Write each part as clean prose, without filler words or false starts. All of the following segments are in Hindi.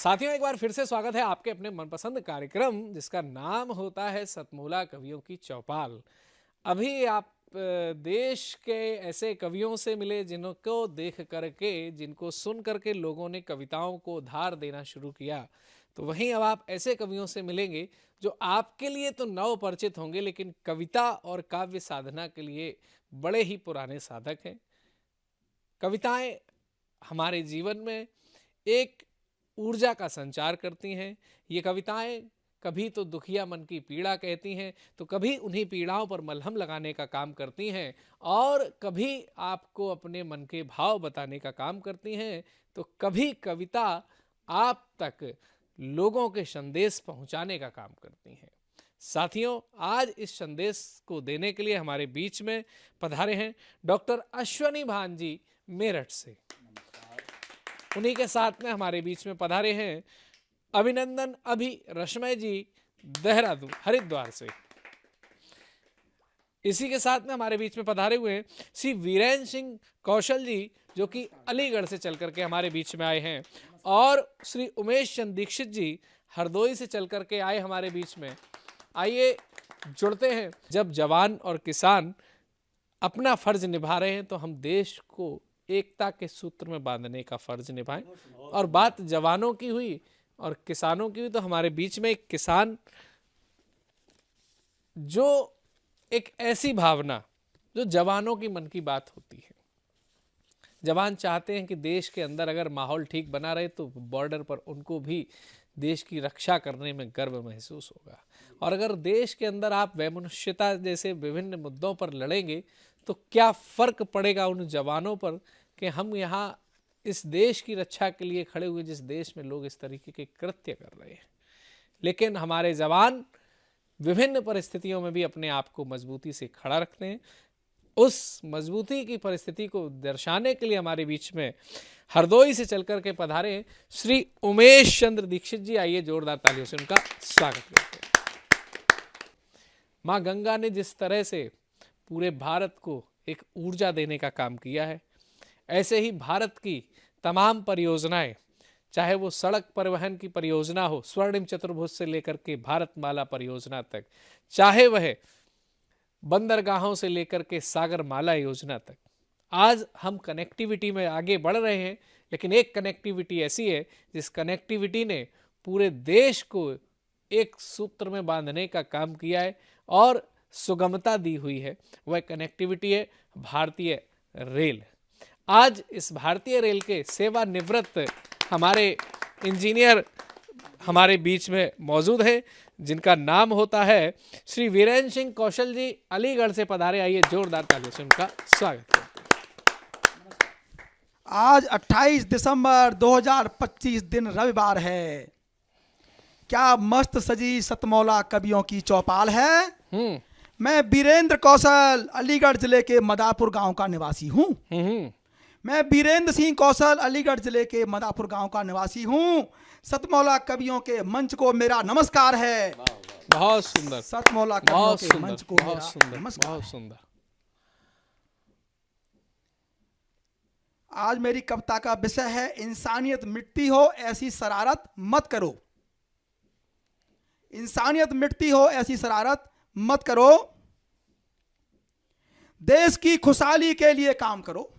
साथियों, एक बार फिर से स्वागत है आपके अपने मनपसंद कार्यक्रम जिसका नाम होता है सतमूला कवियों की चौपाल। अभी आप देश के ऐसे कवियों से मिले जिनको देख करके, जिनको सुन करके लोगों ने कविताओं को धार देना शुरू किया। तो वहीं अब आप ऐसे कवियों से मिलेंगे जो आपके लिए तो नव परिचित होंगे, लेकिन कविता और काव्य साधना के लिए बड़े ही पुराने साधक हैं। कविताएं हमारे जीवन में एक ऊर्जा का संचार करती हैं। ये कविताएं कभी तो दुखिया मन की पीड़ा कहती हैं, तो कभी उन्हीं पीड़ाओं पर मलहम लगाने का काम करती हैं, और कभी आपको अपने मन के भाव बताने का काम करती हैं, तो कभी कविता आप तक लोगों के संदेश पहुंचाने का काम करती हैं। साथियों, आज इस संदेश को देने के लिए हमारे बीच में पधारे हैं डॉक्टर अश्वनी भान जी मेरठ से। उन्हीं के साथ में हमारे बीच में पधारे हैं अभिनंदन अभि रश्मय जी देहरादून हरिद्वार से। इसी के साथ में हमारे बीच में पधारे हुए हैं श्री वीरेंद्र सिंह कौशल जी, जो कि अलीगढ़ से चल करके हमारे बीच में आए हैं, और श्री उमेश चंद्र दीक्षित जी हरदोई से चल करके आए हमारे बीच में। आइए जुड़ते हैं। जब जवान और किसान अपना फर्ज निभा रहे हैं तो हम देश को एकता के सूत्र में बांधने का फर्ज निभाएं। और बात जवानों की हुई और किसानों की हुई, तो हमारे बीच में एक किसान, जो एक ऐसी भावना जो जवानों की मन की बात होती है। जवान चाहते हैं कि देश के अंदर अगर माहौल ठीक बना रहे तो बॉर्डर पर उनको भी देश की रक्षा करने में गर्व महसूस होगा। और अगर देश के अंदर आप वैमनस्यता जैसे विभिन्न मुद्दों पर लड़ेंगे तो क्या फर्क पड़ेगा उन जवानों पर कि हम यहाँ इस देश की रक्षा के लिए खड़े हुए, जिस देश में लोग इस तरीके के कृत्य कर रहे हैं। लेकिन हमारे जवान विभिन्न परिस्थितियों में भी अपने आप को मजबूती से खड़ा रखते हैं। उस मजबूती की परिस्थिति को दर्शाने के लिए हमारे बीच में हरदोई से चलकर के पधारे हैं श्री उमेश चंद्र दीक्षित जी। आइए जोरदार तालियों से उनका स्वागत करते हैं। माँ गंगा ने जिस तरह से पूरे भारत को एक ऊर्जा देने का काम किया है, ऐसे ही भारत की तमाम परियोजनाएं, चाहे वो सड़क परिवहन की परियोजना हो, स्वर्णिम चतुर्भुज से लेकर के भारतमाला परियोजना तक, चाहे वह बंदरगाहों से लेकर के सागरमाला योजना तक, आज हम कनेक्टिविटी में आगे बढ़ रहे हैं। लेकिन एक कनेक्टिविटी ऐसी है जिस कनेक्टिविटी ने पूरे देश को एक सूत्र में बांधने का काम किया है और सुगमता दी हुई है। वह कनेक्टिविटी है भारतीय रेल। आज इस भारतीय रेल के सेवानिवृत्त हमारे इंजीनियर हमारे बीच में मौजूद हैं, जिनका नाम होता है श्री वीरेंद्र सिंह कौशल जी, अलीगढ़ से पधारे। आइए जोरदार तालियों से उनका स्वागत करते हैं। आज 28 दिसंबर 2025 दिन रविवार है। क्या मस्त सजी सतमौला कवियों की चौपाल है। मैं वीरेंद्र कौशल अलीगढ़ जिले के मदापुर गांव का निवासी हूं। मैं वीरेंद्र सिंह कौशल अलीगढ़ जिले के मदापुर गांव का निवासी हूं। सतमौला कवियों के मंच को मेरा नमस्कार है। बहुत सुंदर। सतमौला कवियों के मंच को मेरा नमस्कार। बहुत सुंदर। आज मेरी कविता का विषय है इंसानियत मिटती हो ऐसी शरारत मत करो। इंसानियत मिटती हो ऐसी शरारत मत करो। देश की खुशहाली के लिए काम करो।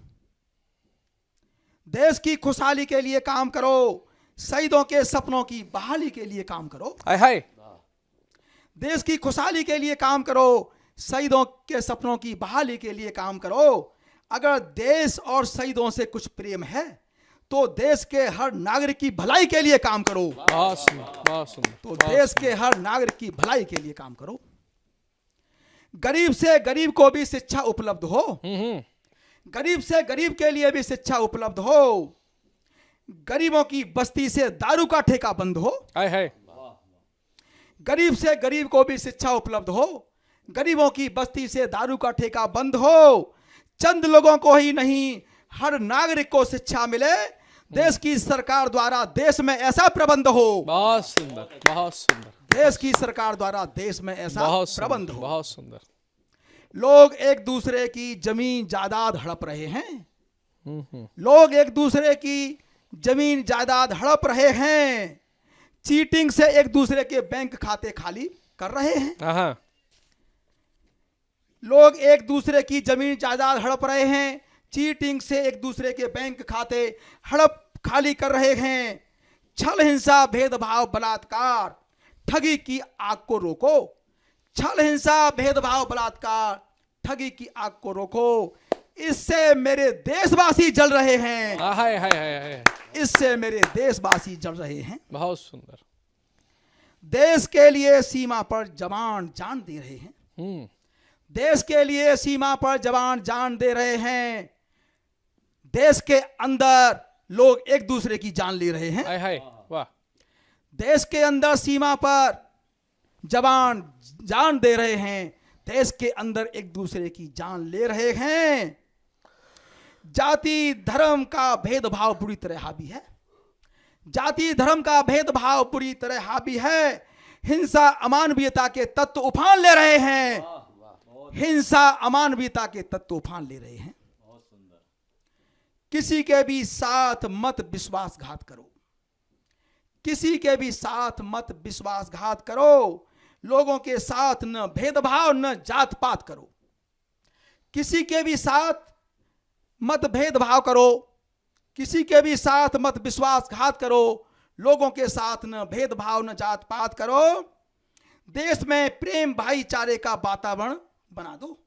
देश की खुशहाली के लिए काम करो। शहीदों के सपनों की बहाली के लिए काम करो। हाय हाय। देश की खुशहाली के लिए काम करो। शहीदों के सपनों की बहाली के लिए काम करो। अगर देश और शहीदों से कुछ प्रेम है तो देश के हर नागरिक की भलाई के लिए काम करो। बहुत सुंदर, बहुत सुंदर। तो देश के हर नागरिक की भलाई के लिए काम करो। गरीब से गरीब को भी शिक्षा उपलब्ध हो। गरीब से गरीब के लिए भी शिक्षा उपलब्ध हो। गरीबों की बस्ती से दारू का ठेका बंद हो। हाय हाय। गरीब से गरीब को भी शिक्षा उपलब्ध हो। गरीबों की बस्ती से दारू का ठेका बंद हो। चंद लोगों को ही नहीं, हर नागरिक को शिक्षा मिले। देश की सरकार द्वारा देश में ऐसा प्रबंध हो। बहुत सुंदर, बहुत सुंदर। देश की सरकार द्वारा देश में ऐसा प्रबंध हो। बहुत सुंदर। लोग एक दूसरे की जमीन जायदाद हड़प रहे हैं। लोग एक दूसरे की जमीन जायदाद हड़प रहे हैं, चीटिंग से एक दूसरे के बैंक खाते खाली कर रहे हैं। हाँ, लोग एक दूसरे की जमीन जायदाद हड़प रहे हैं, चीटिंग से एक दूसरे के बैंक खाते हड़प खाली कर रहे हैं। छल, हिंसा, भेदभाव, बलात्कार, ठगी की आग को रोको। छल, हिंसा, भेदभाव, बलात्कार, ठगी की आग को रोको। इससे मेरे देशवासी जल रहे हैं। हाय हाय हाय हाय, इससे मेरे देशवासी जल रहे हैं। बहुत सुंदर। देश के लिए सीमा पर जवान जान दे रहे हैं। देश के लिए सीमा पर जवान जान दे रहे हैं। देश के अंदर लोग एक दूसरे की जान ले रहे हैं। हाय हाय, वाह। देश के अंदर सीमा पर जवान जान दे रहे हैं। देश के अंदर एक दूसरे की जान ले रहे हैं। जाति धर्म का भेदभाव बुरी तरह हावी है। जाति धर्म का भेदभाव बुरी तरह हावी है। हिंसा अमानवीयता के तत्व उफान ले रहे हैं। हिंसा अमानवीयता के तत्व उफान ले रहे हैं। किसी के भी साथ मत विश्वासघात करो। किसी के भी साथ मत विश्वासघात करो। लोगों के साथ न भेदभाव न जात पात करो। किसी के भी साथ मत भेदभाव करो। किसी के भी साथ मत विश्वासघात करो। लोगों के साथ न भेदभाव न जात पात करो। देश में प्रेम भाईचारे का वातावरण बना दो।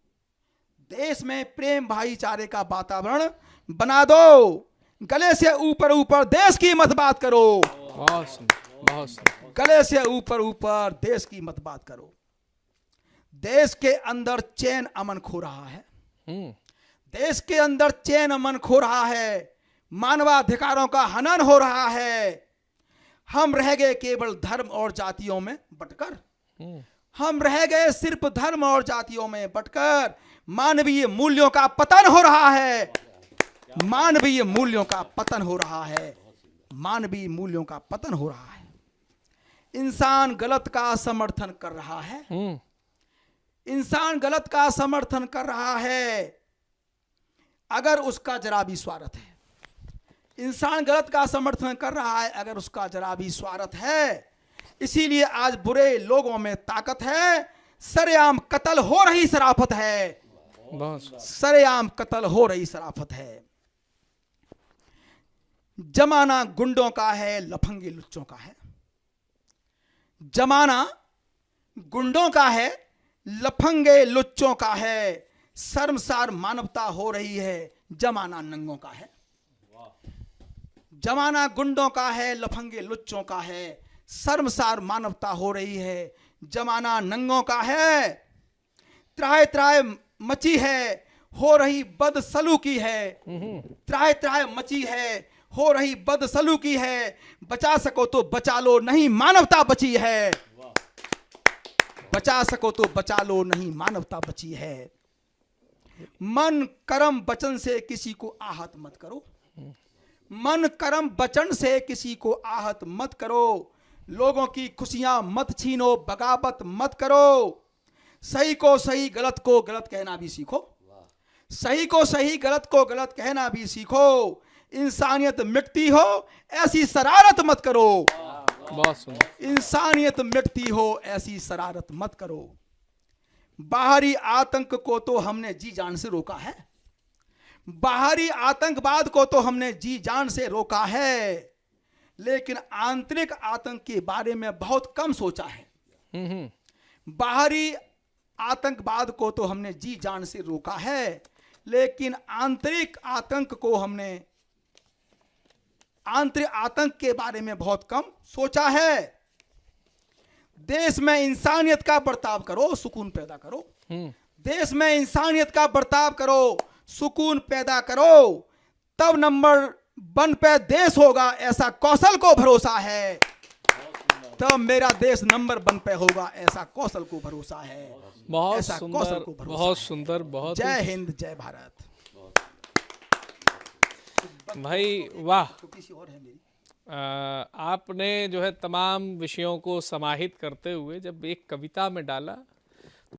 देश में प्रेम भाईचारे का वातावरण बना दो। गले से ऊपर ऊपर देश की मत बात करो। बहुत सुंदर, बहुत सुंदर। गले से ऊपर ऊपर देश की मत बात करो। देश के अंदर चैन अमन खो रहा है। देश के अंदर चैन अमन खो रहा है। मानवाधिकारों का हनन हो रहा है। हम रह गए केवल धर्म और जातियों में बटकर। हम रह गए सिर्फ धर्म और जातियों में बटकर। मानवीय मूल्यों का पतन हो रहा है। मानवीय मूल्यों का पतन हो रहा है। मानवीय मूल्यों का पतन हो रहा है। इंसान गलत का समर्थन कर रहा है। इंसान गलत का समर्थन कर रहा है अगर उसका जरा भी स्वार्थ है। इंसान गलत का समर्थन कर रहा है अगर उसका जरा भी स्वार्थ है। इसीलिए आज बुरे लोगों में ताकत है। सरेआम कत्ल हो रही शराफत है। सरेआम कत्ल हो रही शराफत है। जमाना गुंडों का है, लफंगे लुच्चों का है। जमाना गुंडों का है, लफंगे लुच्चों का है। शर्मसार मानवता हो रही है। जमाना नंगों का है। जमाना गुंडों का है, लफंगे लुच्चों का है। शर्मसार मानवता हो रही है। जमाना नंगों का है। त्राहे त्राहे मची है, हो रही बदसलूकी है। त्राहे त्राहे मची है, हो रही बदसलूकी है। बचा सको तो बचा लो, नहीं मानवता बची है। बचा सको तो बचा लो, नहीं मानवता बची है। मन कर्म वचन से किसी को आहत मत करो। मन कर्म वचन से किसी को आहत मत करो। लोगों की खुशियां मत छीनो, बगावत मत करो। सही को सही, गलत को गलत कहना भी सीखो। सही को सही, गलत को गलत कहना भी सीखो। इंसानियत मिटती हो ऐसी शरारत मत करो। बहुत सुंदर। इंसानियत मिटती हो ऐसी शरारत मत करो। बाहरी आतंक को तो हमने जी जान से रोका है। बाहरी आतंकवाद को तो हमने जी जान से रोका है, लेकिन आंतरिक आतंक के बारे में बहुत कम सोचा है। बाहरी आतंकवाद को तो हमने जी जान से रोका है, लेकिन आंतरिक आतंक को हमने आंतरिक आतंक के बारे में बहुत कम सोचा है। देश में इंसानियत का बर्ताव करो, सुकून पैदा करो। देश में इंसानियत का बर्ताव करो, सुकून पैदा करो, तब नंबर 1 पे देश होगा, ऐसा कौशल को भरोसा है। तब मेरा देश नंबर 1 पे होगा, ऐसा कौशल को भरोसा है। बहुत सुंदर, बहुत सुंदर, बहुत। जय हिंद, जय भारत। भाई वाह। तो किसी और है मेरी। आपने जो है तमाम विषयों को समाहित करते हुए जब एक कविता में डाला